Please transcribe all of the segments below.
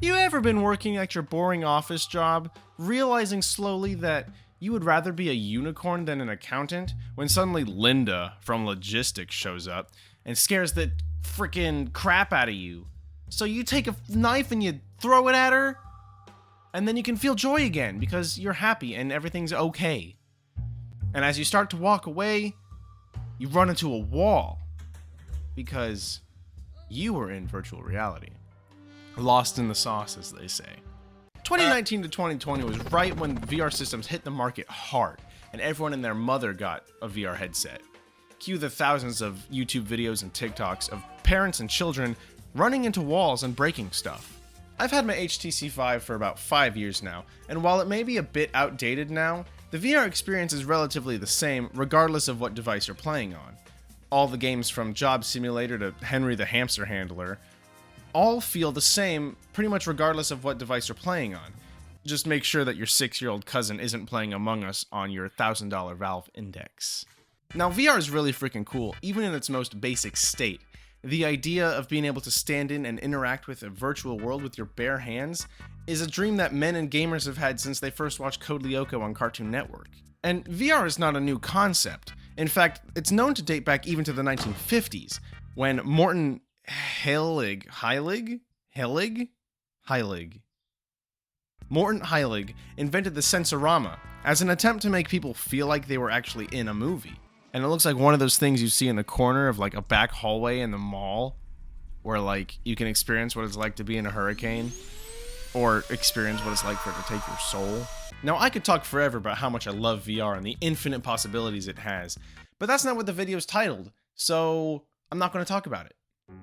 You ever been working at your boring office job, realizing slowly that you would rather be a unicorn than an accountant, when suddenly Linda from logistics shows up and scares the frickin' crap out of you? So you take a knife and you throw it at her, and then you can feel joy again because you're happy and everything's okay. And as you start to walk away, you run into a wall because you were in virtual reality. Lost in the sauce, as they say. 2019 to 2020 was right when VR systems hit the market hard, and everyone and their mother got a VR headset. Cue the thousands of YouTube videos and TikToks of parents and children running into walls and breaking stuff. I've had my HTC Vive for about 5 years now, and while it may be a bit outdated now, the VR experience is relatively the same regardless of what device you're playing on. All the games from Job Simulator to Henry the Hamster Handler all feel the same pretty much regardless of what device you're playing on. Just make sure that your 6-year-old cousin isn't playing Among Us on your $1,000 Valve Index. Now, VR is really freaking cool, even in its most basic state. The idea of being able to stand in and interact with a virtual world with your bare hands is a dream that men and gamers have had since they first watched Code Lyoko on Cartoon Network. And VR is not a new concept. In fact, it's known to date back even to the 1950s, when Morton Heilig invented the Sensorama as an attempt to make people feel like they were actually in a movie. And it looks like one of those things you see in the corner of like a back hallway in the mall where like you can experience what it's like to be in a hurricane or experience what it's like for it to take your soul. Now, I could talk forever about how much I love VR and the infinite possibilities it has, but that's not what the video's titled, so I'm not going to talk about it.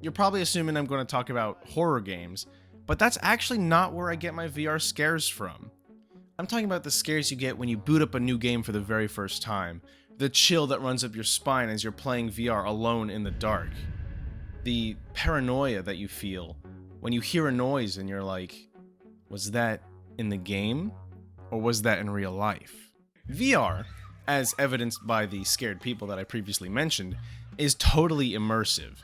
You're probably assuming I'm going to talk about horror games, but that's actually not where I get my VR scares from. I'm talking about the scares you get when you boot up a new game for the very first time, the chill that runs up your spine as you're playing VR alone in the dark, the paranoia that you feel when you hear a noise and you're like, was that in the game or was that in real life? VR, as evidenced by the scared people that I previously mentioned, is totally immersive.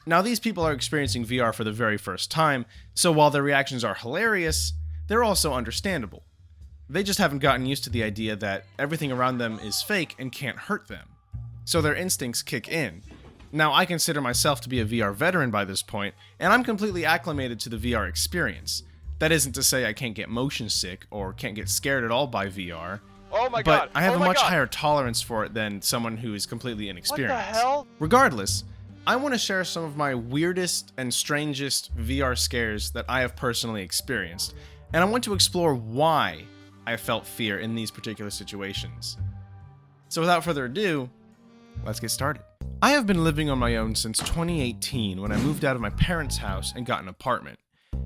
Now, these people are experiencing VR for the very first time, so while their reactions are hilarious, they're also understandable. They just haven't gotten used to the idea that everything around them is fake and can't hurt them. So their instincts kick in. Now, I consider myself to be a VR veteran by this point, and I'm completely acclimated to the VR experience. That isn't to say I can't get motion sick or can't get scared at all by VR. Oh my god. But I have a much higher tolerance for it than someone who is completely inexperienced. What the hell? Regardless, I want to share some of my weirdest and strangest VR scares that I have personally experienced, and I want to explore why I felt fear in these particular situations. So without further ado, let's get started. I have been living on my own since 2018 when I moved out of my parents' house and got an apartment.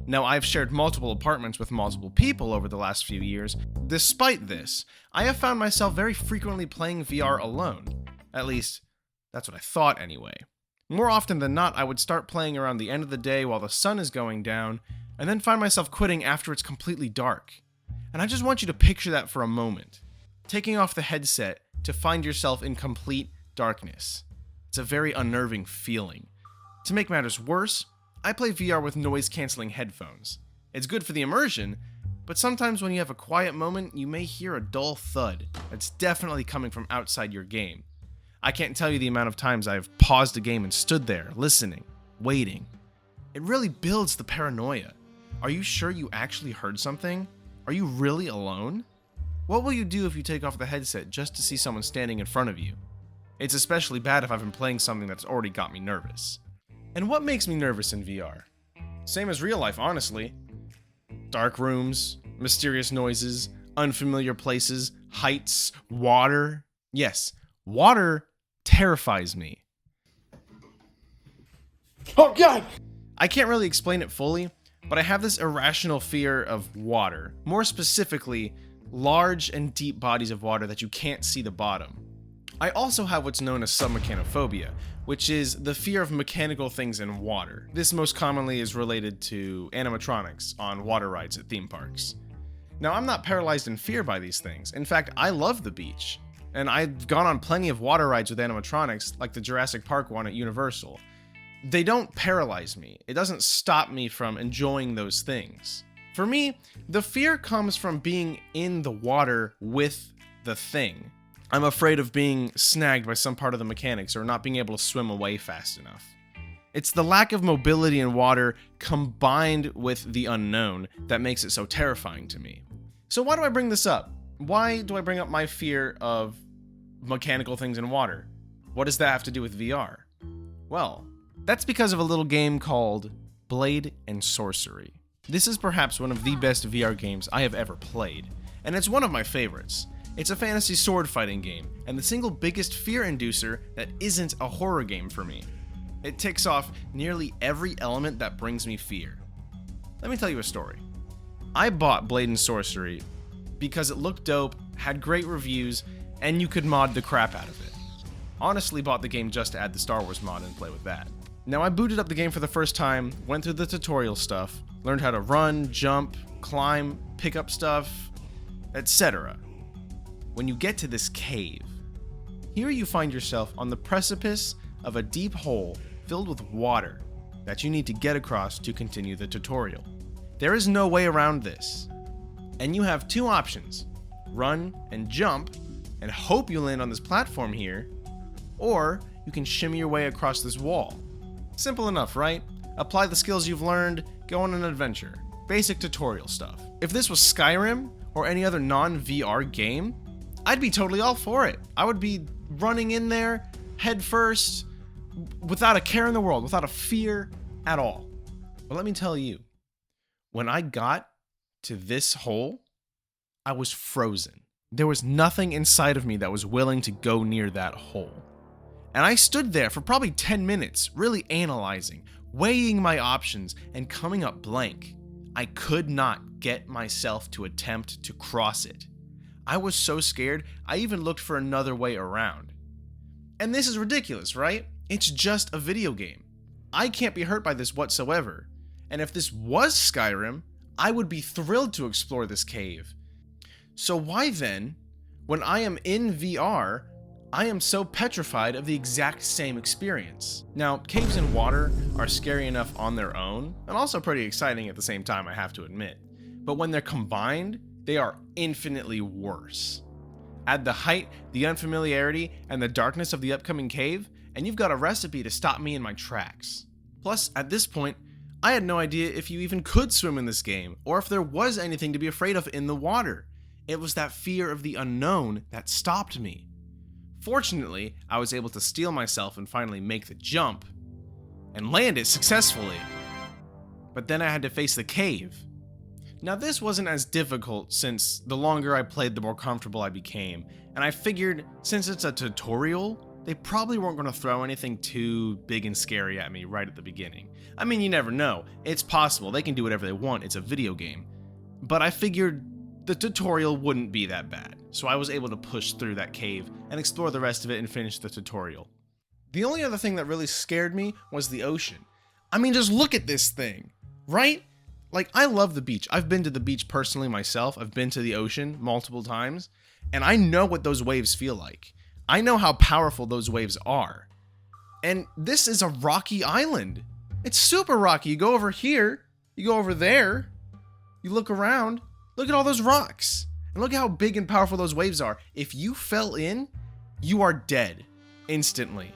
Now, I've shared multiple apartments with multiple people over the last few years. Despite this, I have found myself very frequently playing VR alone. At least, that's what I thought anyway. More often than not, I would start playing around the end of the day while the sun is going down, and then find myself quitting after it's completely dark. And I just want you to picture that for a moment. Taking off the headset to find yourself in complete darkness. It's a very unnerving feeling. To make matters worse, I play VR with noise-canceling headphones. It's good for the immersion, but sometimes when you have a quiet moment, you may hear a dull thud that's definitely coming from outside your game. I can't tell you the amount of times I've paused a game and stood there, listening, waiting. It really builds the paranoia. Are you sure you actually heard something? Are you really alone? What will you do if you take off the headset just to see someone standing in front of you? It's especially bad if I've been playing something that's already got me nervous. And what makes me nervous in VR? Same as real life, honestly. Dark rooms, mysterious noises, unfamiliar places, heights, water. Yes, water terrifies me. Oh god! I can't really explain it fully, but I have this irrational fear of water. More specifically, large and deep bodies of water that you can't see the bottom. I also have what's known as submechanophobia, which is the fear of mechanical things in water. This most commonly is related to animatronics on water rides at theme parks. Now, I'm not paralyzed in fear by these things. In fact, I love the beach. And I've gone on plenty of water rides with animatronics, like the Jurassic Park one at Universal. They don't paralyze me. It doesn't stop me from enjoying those things. For me, the fear comes from being in the water with the thing. I'm afraid of being snagged by some part of the mechanics or not being able to swim away fast enough. It's the lack of mobility in water combined with the unknown that makes it so terrifying to me. So why do I bring this up? Why do I bring up my fear of mechanical things in water? What does that have to do with VR? Well, that's because of a little game called Blade and Sorcery. This is perhaps one of the best VR games I have ever played, and it's one of my favorites. It's a fantasy sword fighting game, and the single biggest fear inducer that isn't a horror game for me. It ticks off nearly every element that brings me fear. Let me tell you a story. I bought Blade and Sorcery because it looked dope, had great reviews, and you could mod the crap out of it. Honestly, bought the game just to add the Star Wars mod and play with that. Now I booted up the game for the first time, went through the tutorial stuff, learned how to run, jump, climb, pick up stuff, etc. When you get to this cave, here you find yourself on the precipice of a deep hole filled with water that you need to get across to continue the tutorial. There is no way around this, and you have two options: run and jump and hope you land on this platform here, or you can shimmy your way across this wall. Simple enough, right? Apply the skills you've learned, go on an adventure. Basic tutorial stuff. If this was Skyrim or any other non-VR game, I'd be totally all for it. I would be running in there head first, without a care in the world, without a fear at all. But let me tell you, when I got to this hole, I was frozen. There was nothing inside of me that was willing to go near that hole. And I stood there for probably 10 minutes, really analyzing, weighing my options, and coming up blank. I could not get myself to attempt to cross it. I was so scared, I even looked for another way around. And this is ridiculous, right? It's just a video game. I can't be hurt by this whatsoever. And if this was Skyrim, I would be thrilled to explore this cave. So why then, when I am in VR, I am so petrified of the exact same experience? Now, caves in water are scary enough on their own, and also pretty exciting at the same time, I have to admit. But when they're combined, they are infinitely worse. Add the height, the unfamiliarity, and the darkness of the upcoming cave, and you've got a recipe to stop me in my tracks. Plus, at this point, I had no idea if you even could swim in this game, or if there was anything to be afraid of in the water. It was that fear of the unknown that stopped me. Fortunately, I was able to steel myself and finally make the jump, and land it successfully. But then I had to face the cave. Now this wasn't as difficult, since the longer I played the more comfortable I became, and I figured since it's a tutorial, they probably weren't going to throw anything too big and scary at me right at the beginning. I mean, you never know. It's possible. They can do whatever they want. It's a video game. But I figured the tutorial wouldn't be that bad, so I was able to push through that cave and explore the rest of it and finish the tutorial. The only other thing that really scared me was the ocean. I mean, just look at this thing, right? Like, I love the beach. I've been to the beach personally myself. I've been to the ocean multiple times, and I know what those waves feel like. I know how powerful those waves are. And this is a rocky island. It's super rocky. You go over here, you go over there, you look around, look at all those rocks. And look at how big and powerful those waves are. If you fell in, you are dead instantly.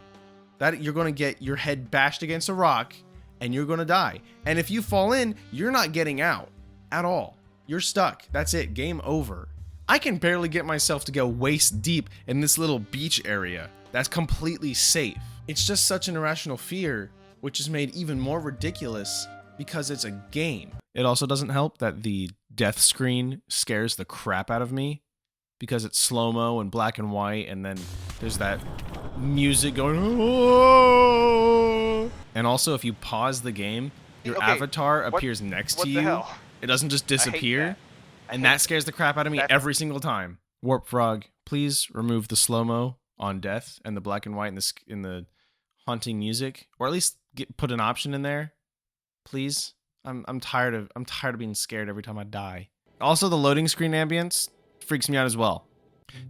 That you're going to get your head bashed against a rock and you're going to die. And if you fall in, you're not getting out at all. You're stuck. That's it. Game over. I can barely get myself to go waist deep in this little beach area that's completely safe. It's just such an irrational fear, which is made even more ridiculous because it's a game. It also doesn't help that the death screen scares the crap out of me because it's slow-mo and black and white, and then there's that music going, oh! And also if you pause the game, your avatar appears next to you. Hell? It doesn't just disappear. And that scares the crap out of me every single time. Warp Frog, please remove the slow-mo on death and the black and white in the haunting music, or at least put an option in there, please. I'm tired of being scared every time I die. Also, the loading screen ambience freaks me out as well.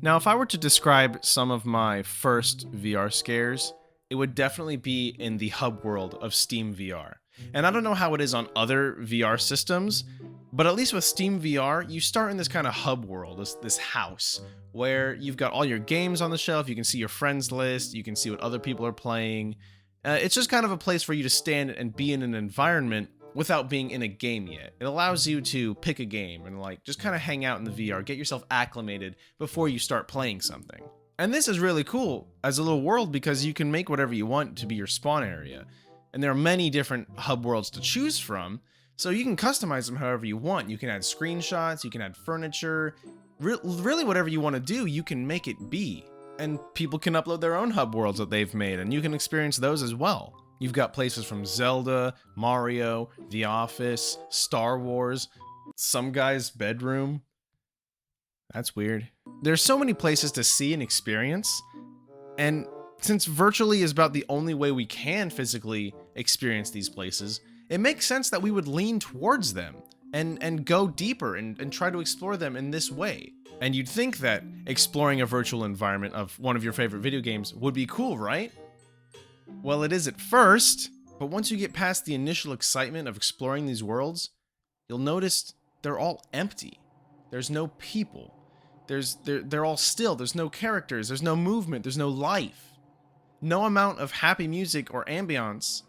Now, if I were to describe some of my first VR scares, it would definitely be in the hub world of Steam VR. And I don't know how it is on other VR systems, But at least with Steam VR, you start in this kind of hub world, this house, where you've got all your games on the shelf, you can see your friends list, you can see what other people are playing. It's just kind of a place for you to stand and be in an environment without being in a game yet. It allows you to pick a game and like just kind of hang out in the VR, get yourself acclimated before you start playing something. And this is really cool as a little world because you can make whatever you want to be your spawn area. And there are many different hub worlds to choose from, so you can customize them however you want. You can add screenshots, you can add furniture, really whatever you want to do, you can make it be. And people can upload their own hub worlds that they've made, and you can experience those as well. You've got places from Zelda, Mario, The Office, Star Wars, some guy's bedroom. That's weird. There's so many places to see and experience, and since virtually is about the only way we can physically experience these places, it makes sense that we would lean towards them and go deeper and try to explore them in this way. And you'd think that exploring a virtual environment of one of your favorite video games would be cool, right? Well, it is at first, but once you get past the initial excitement of exploring these worlds, you'll notice they're all empty. There's no people. They're all still. There's no characters. There's no movement. There's no life. No amount of happy music or ambiance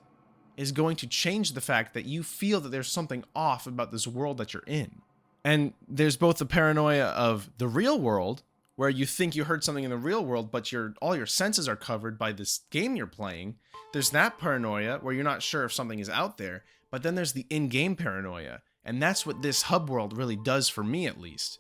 is going to change the fact that you feel that there's something off about this world that you're in. And there's both the paranoia of the real world, where you think you heard something in the real world, but all your senses are covered by this game you're playing. There's that paranoia where you're not sure if something is out there, but then there's the in-game paranoia. And that's what this hub world really does for me, at least.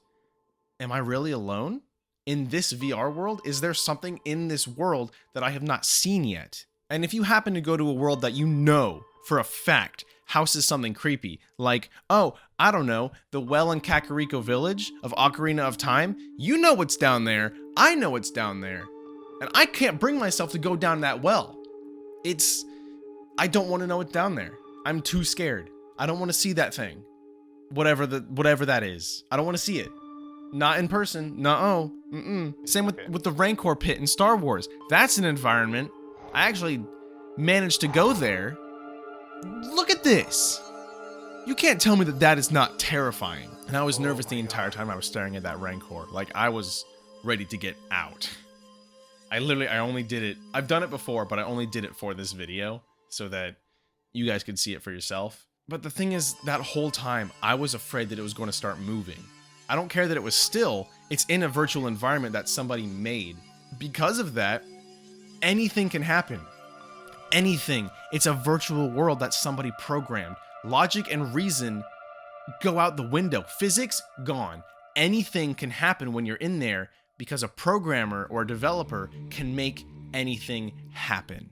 Am I really alone? In this VR world, is there something in this world that I have not seen yet? And if you happen to go to a world that you know for a fact houses something creepy, like, oh, I don't know, the well in Kakariko Village of Ocarina of Time, you know what's down there, I know what's down there, and I can't bring myself to go down that well. I don't want to know what's down there. I'm too scared. I don't want to see that thing. Whatever that is. I don't want to see it. Not in person. No. Same with the Rancor pit in Star Wars. That's an environment. I actually managed to go there. Look at this. You can't tell me that that is not terrifying. And I was nervous the entire time I was staring at that Rancor. Like, I was ready to get out. I only did it. I've done it before, but I only did it for this video so that you guys could see it for yourself. But the thing is, that whole time, I was afraid that it was going to start moving. I don't care that it was still. It's in a virtual environment that somebody made. Because of that, anything can happen. Anything. It's a virtual world that somebody programmed. Logic and reason go out the window. Physics, gone. Anything can happen when you're in there because a programmer or a developer can make anything happen.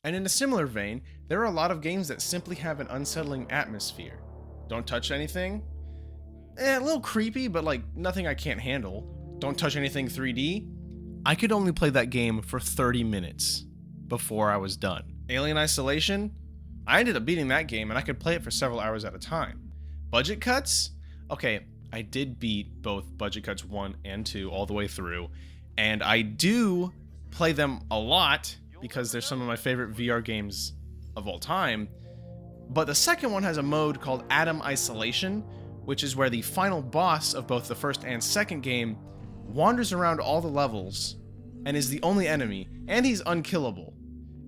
And in a similar vein, there are a lot of games that simply have an unsettling atmosphere. Don't touch anything? A little creepy, but like nothing I can't handle. Don't touch anything 3D? I could only play that game for 30 minutes before I was done. Alien Isolation? I ended up beating that game and I could play it for several hours at a time. Budget Cuts? Okay, I did beat both Budget Cuts 1 and 2 all the way through, and I do play them a lot because they're some of my favorite VR games of all time. But the second one has a mode called Atom Isolation, which is where the final boss of both the first and second game wanders around all the levels and is the only enemy, and he's unkillable.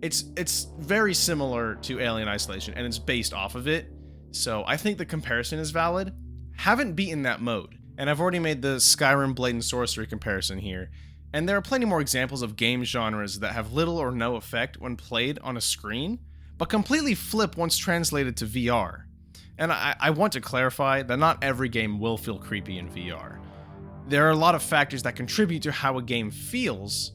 It's very similar to Alien Isolation, and it's based off of it, so I think the comparison is valid. Haven't beaten that mode, and I've already made the Skyrim Blade and Sorcery comparison here, and there are plenty more examples of game genres that have little or no effect when played on a screen, but completely flip once translated to VR. And I want to clarify that not every game will feel creepy in VR. There are a lot of factors that contribute to how a game feels,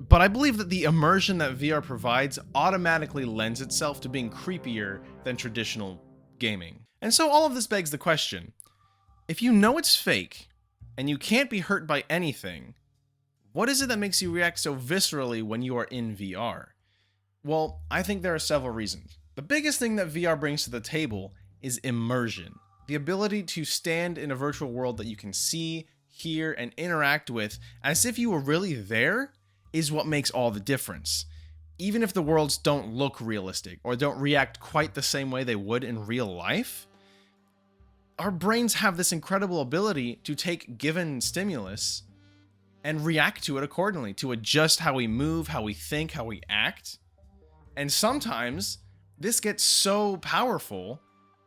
but I believe that the immersion that VR provides automatically lends itself to being creepier than traditional gaming. And so all of this begs the question, if you know it's fake, and you can't be hurt by anything, what is it that makes you react so viscerally when you are in VR? Well, I think there are several reasons. The biggest thing that VR brings to the table is immersion. The ability to stand in a virtual world that you can see, hear, and interact with as if you were really there is what makes all the difference. Even if the worlds don't look realistic or don't react quite the same way they would in real life, our brains have this incredible ability to take given stimulus and react to it accordingly, to adjust how we move, how we think, how we act. And sometimes this gets so powerful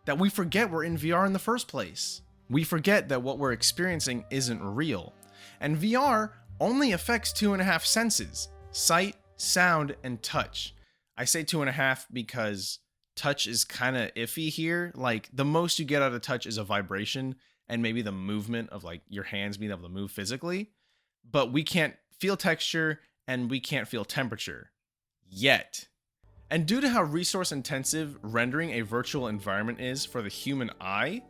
that we forget we're in VR in the first place. We forget that what we're experiencing isn't real. And VR only affects 2.5 senses: sight, sound, and touch. I say 2.5 because touch is kind of iffy here. Like, the most you get out of touch is a vibration and maybe the movement of like your hands being able to move physically. But we can't feel texture and we can't feel temperature yet. And due to how resource intensive rendering a virtual environment is for the human eye,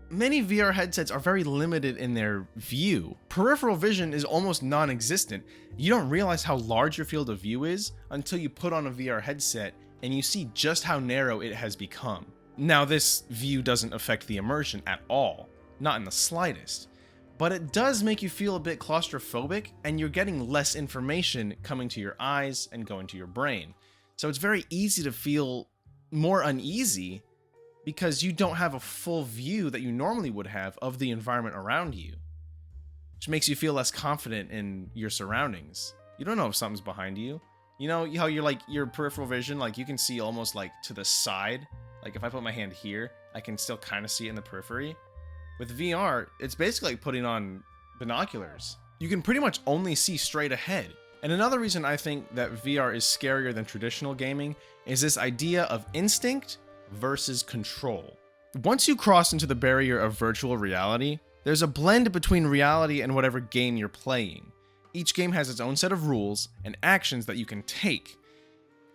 many VR headsets are very limited in their view. Peripheral vision is almost non-existent. You don't realize how large your field of view is until you put on a VR headset and you see just how narrow it has become. Now, this view doesn't affect the immersion at all, not in the slightest, but it does make you feel a bit claustrophobic, and you're getting less information coming to your eyes and going to your brain. So it's very easy to feel more uneasy because you don't have a full view that you normally would have of the environment around you, which makes you feel less confident in your surroundings. You don't know if something's behind you. You know how you're like, your peripheral vision, like you can see almost like to the side. Like if I put my hand here, I can still kind of see it in the periphery. With VR, it's basically like putting on binoculars. You can pretty much only see straight ahead. And another reason I think that VR is scarier than traditional gaming is this idea of instinct versus control. Once you cross into the barrier of virtual reality, there's a blend between reality and whatever game you're playing. Each game has its own set of rules and actions that you can take.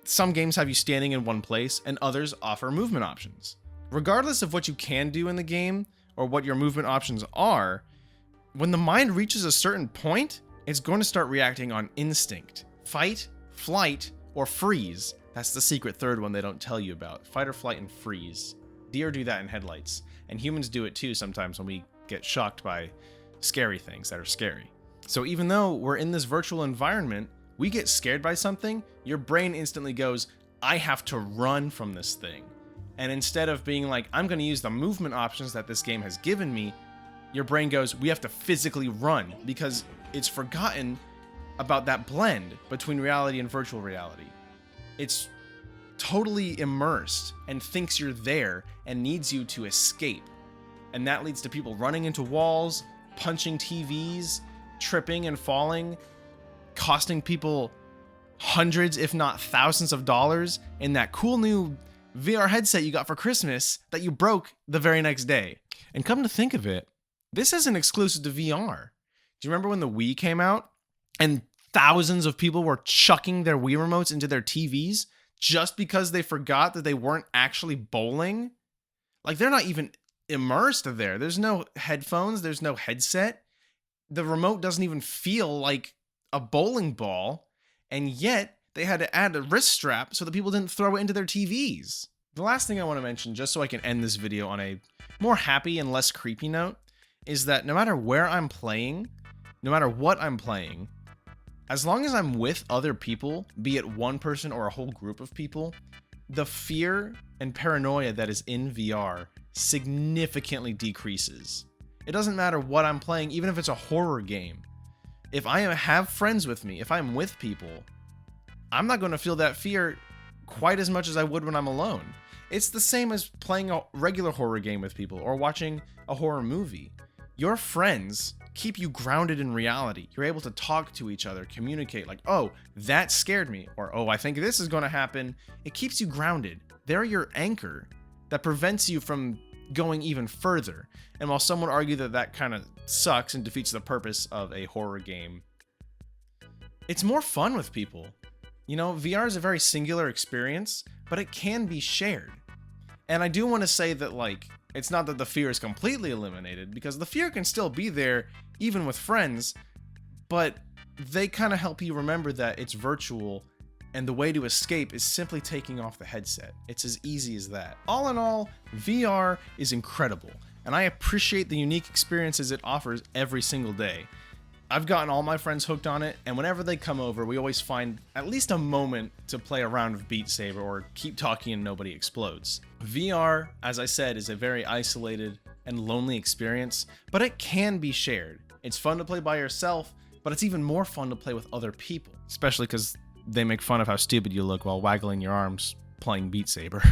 Some games have you standing in one place, and others offer movement options. Regardless of what you can do in the game, or what your movement options are, when the mind reaches a certain point, it's going to start reacting on instinct. Fight, flight, or freeze. That's the secret third one they don't tell you about. Fight or flight and freeze. Deer do that in headlights, and humans do it too sometimes when we get shocked by scary things that are scary. So even though we're in this virtual environment, we get scared by something, your brain instantly goes, I have to run from this thing. And instead of being like, I'm going to use the movement options that this game has given me, your brain goes, we have to physically run, because it's forgotten about that blend between reality and virtual reality. It's totally immersed and thinks you're there and needs you to escape. And that leads to people running into walls, punching TVs, tripping and falling, costing people hundreds, if not thousands of dollars in that cool new VR headset you got for Christmas that you broke the very next day. And come to think of it, this isn't exclusive to VR. Do you remember when the Wii came out and thousands of people were chucking their Wii remotes into their TVs just because they forgot that they weren't actually bowling? Like, they're not even immersed there. There's no headphones, there's no headset. The remote doesn't even feel like a bowling ball, and yet they had to add a wrist strap so that people didn't throw it into their TVs. The last thing I want to mention, just so I can end this video on a more happy and less creepy note, is that no matter where I'm playing, no matter what I'm playing, as long as I'm with other people, be it one person or a whole group of people, the fear and paranoia that is in VR significantly decreases. It doesn't matter what I'm playing, even if it's a horror game. If I have friends with me, if I'm with people, I'm not going to feel that fear quite as much as I would when I'm alone. It's the same as playing a regular horror game with people or watching a horror movie. Your friends keep you grounded in reality. You're able to talk to each other, communicate like, oh, that scared me, or oh, I think this is going to happen. It keeps you grounded. They're your anchor that prevents you from going even further. And while some would argue that that kind of sucks and defeats the purpose of a horror game, it's more fun with people. You know, VR is a very singular experience, but it can be shared. And I do want to say that, like, it's not that the fear is completely eliminated, because the fear can still be there even with friends, but they kind of help you remember that it's virtual, and the way to escape is simply taking off the headset. It's as easy as that. All in all, VR is incredible, and I appreciate the unique experiences it offers every single day. I've gotten all my friends hooked on it, and whenever they come over, we always find at least a moment to play a round of Beat Saber or keep talking and nobody explodes. VR, as I said, is a very isolated, and lonely experience, but it can be shared. It's fun to play by yourself, but it's even more fun to play with other people, especially because they make fun of how stupid you look while waggling your arms playing Beat Saber.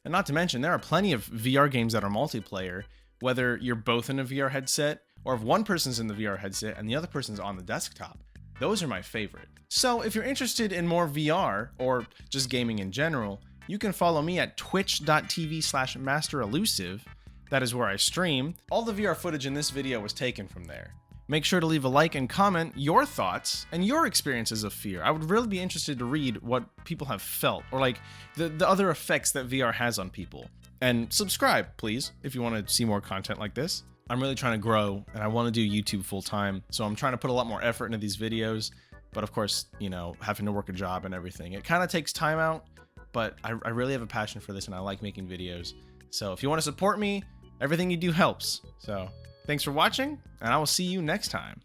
And not to mention, there are plenty of VR games that are multiplayer, whether you're both in a VR headset or if one person's in the VR headset and the other person's on the desktop. Those are my favorite. So if you're interested in more VR or just gaming in general, you can follow me at twitch.tv/masterelusive. That is where I stream. All the VR footage in this video was taken from there. Make sure to leave a like and comment your thoughts and your experiences of fear. I would really be interested to read what people have felt, or like the other effects that VR has on people. And subscribe, please, if you want to see more content like this. I'm really trying to grow, and I want to do YouTube full time, so I'm trying to put a lot more effort into these videos. But of course, you know, having to work a job and everything, it kind of takes time out, but I really have a passion for this, and I like making videos. So if you want to support me, everything you do helps. So thanks for watching, and I will see you next time.